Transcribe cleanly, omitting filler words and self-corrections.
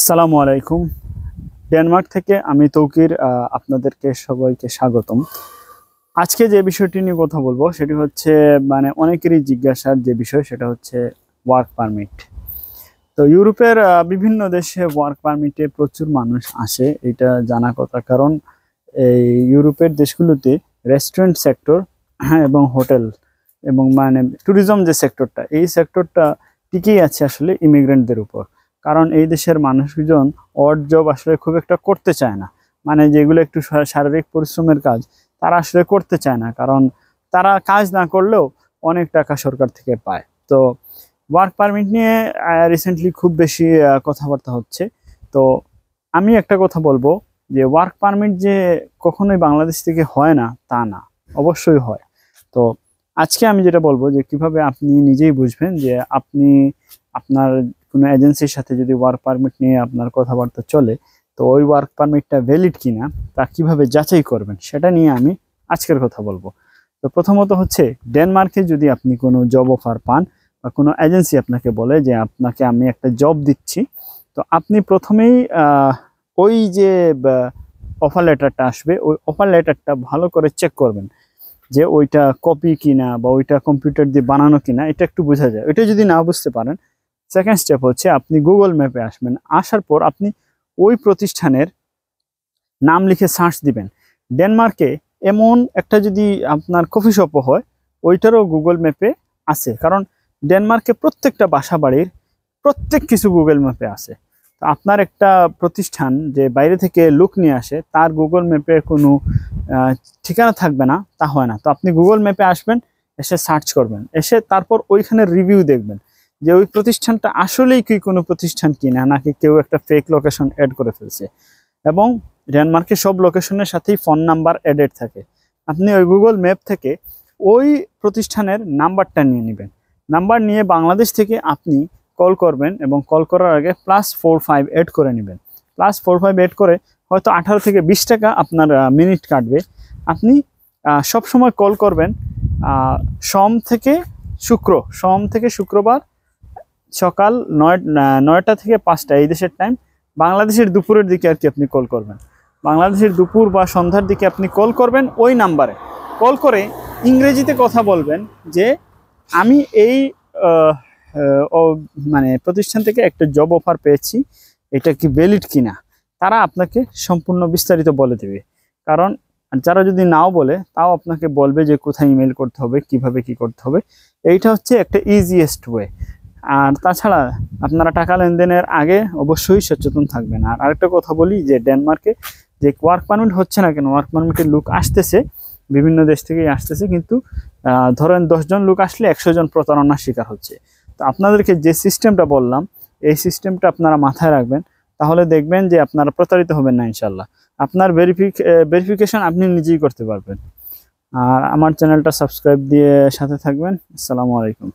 আসসালামু আলাইকুম। ডেনমার্ক থেকে আমি তৌকির, আপনাদেরকে সবাইকে স্বাগতম। আজকে যে বিষয়টি নিয়ে কথা বলবো সেটি হচ্ছে অনেকেরই জিজ্ঞাসার যে বিষয় সেটা হচ্ছে ওয়ার্ক পারমিট। তো ইউরোপের বিভিন্ন দেশে ওয়ার্ক পারমিটে প্রচুর মানুষ আসে, এটা জানা কথা। কারণ এই ইউরোপের দেশগুলোতে রেস্টুরেন্ট সেক্টর এবং হোটেল এবং ট্যুরিজম যে সেক্টরটা, এই সেক্টরটা টিকেই আছে আসলে ইমিগ্রেন্টদের উপর। কারণ এই দেশের মানুষজন অড জব আসলে খুব একটা করতে চায় না, যেগুলো একটু শারীরিক পরিশ্রমের কাজ তারা আসলে করতে চায় না, কারণ তারা কাজ না করলেও অনেক টাকা সরকার থেকে পায়। তো ওয়ার্ক পারমিট নিয়ে রিসেন্টলি খুব বেশি কথাবার্তা হচ্ছে। তো আমি একটা কথা বলবো যে ওয়ার্ক পারমিট যে কখনোই বাংলাদেশ থেকে হয় না তা না, অবশ্যই হয়। তো আজকে আমি যেটা বলবো যে কিভাবে আপনি নিজেই বুঝবেন যে আপনি আপনার কোনো এজেন্সির সাথে যদি ওয়ার্ক পারমিট নিয়ে আপনার কথাবার্তা চলে, তো ওই ওয়ার্ক পারমিটটা ভ্যালিড কিনা তা কিভাবে যাচাই করবেন সেটা নিয়ে আমি আজকের কথা বলবো। তো প্রথমত হচ্ছে, ডেনমার্কে যদি আপনি কোনো জব অফার পান বা কোনো এজেন্সি আপনাকে বলে যে আপনাকে আমি একটা জব দিচ্ছি, তো আপনি প্রথমেই ওই যে অফার লেটারটা আসবে, ওই অফার লেটারটা ভালো করে চেক করবেন যে ওইটা কপি কিনা বা ওইটা কম্পিউটার দিয়ে বানানো কিনা, এটা একটু বোঝা যায়। ওইটা যদি না বুঝতে পারেন, সেকেন্ড স্টেপ হচ্ছে আপনি গুগল ম্যাপে আসবেন। আসার পর আপনি ওই প্রতিষ্ঠানের নাম লিখে সার্চ দিবেন। ডেনমার্কে এমন একটা যদি আপনার কফি শপও হয়, ওইটারও গুগল ম্যাপে আছে। কারণ ডেনমার্কে প্রত্যেকটা বাসা বাড়ির প্রত্যেক কিছু গুগল ম্যাপে আছে। তো আপনার একটা প্রতিষ্ঠান যে বাইরে থেকে লোক নিয়ে আসে, তার গুগল ম্যাপে কোনো ঠিকানা থাকবে না তা হয় না। তো আপনি গুগল ম্যাপে আসবেন, এসে সার্চ করবেন, এসে তারপর ওইখানে রিভিউ দেখবেন যে ওই প্রতিষ্ঠানটা আসলেই কি কোনো প্রতিষ্ঠান কিনা, নাকি কেউ একটা ফেক লোকেশন অ্যাড করে ফেলছে। এবং ডেনমার্কের সব লোকেশনের সাথেই ফোন নাম্বার অ্যাডেড থাকে। আপনি ওই গুগল ম্যাপ থেকে ওই প্রতিষ্ঠানের নাম্বারটা নিয়ে নেবেন। নাম্বার নিয়ে বাংলাদেশ থেকে আপনি কল করবেন এবং কল করার আগে +45 অ্যাড করে নেবেন। +45 অ্যাড করে হয়তো 18 থেকে 20 টাকা আপনার মিনিট কাটবে। আপনি সবসময় কল করবেন সোম থেকে শুক্রবার সকাল 9টা থেকে 5টা এই দেশের টাইম, বাংলাদেশের দুপুরের দিকে আর কি আপনি কল করবেন। বাংলাদেশের দুপুর বা সন্ধ্যার দিকে আপনি কল করবেন, ওই নাম্বারে কল করে ইংরেজিতে কথা বলবেন যে আমি এই প্রতিষ্ঠান থেকে একটা জব অফার পেয়েছি, এটা কি ভ্যালিড কিনা। তারা আপনাকে সম্পূর্ণ বিস্তারিত বলে দেবে। কারণ যারা যদি নাও বলে, তাও আপনাকে বলবে যে কোথায় ইমেল করতে হবে, কিভাবে কি করতে হবে। এইটা হচ্ছে একটা ইজিয়েস্ট ওয়ে। আর তাছাড়া আপনারা টাকা লেনদেনের আগে অবশ্যই সচেতন থাকবেন। আর আরেকটা কথা বলি যে ডেনমার্কে যে ওয়ার্ক পারমিট হচ্ছে না কেন, ওয়ার্ক পারমিটের লোক আসতেছে, বিভিন্ন দেশ থেকেই আসতেছে, কিন্তু ধরেন 10 জন লোক আসলে 100 জন প্রতারণার শিকার হচ্ছে। তো আপনাদেরকে যে সিস্টেমটা বললাম, এই সিস্টেমটা আপনারা মাথায় রাখবেন, তাহলে দেখবেন যে আপনারা প্রতারিত হবেন না ইনশাল্লাহ। আপনার ভেরিফিকেশন আপনি নিজেই করতে পারবেন। আর আমার চ্যানেলটা সাবস্ক্রাইব দিয়ে সাথে থাকবেন। আসসালামু আলাইকুম।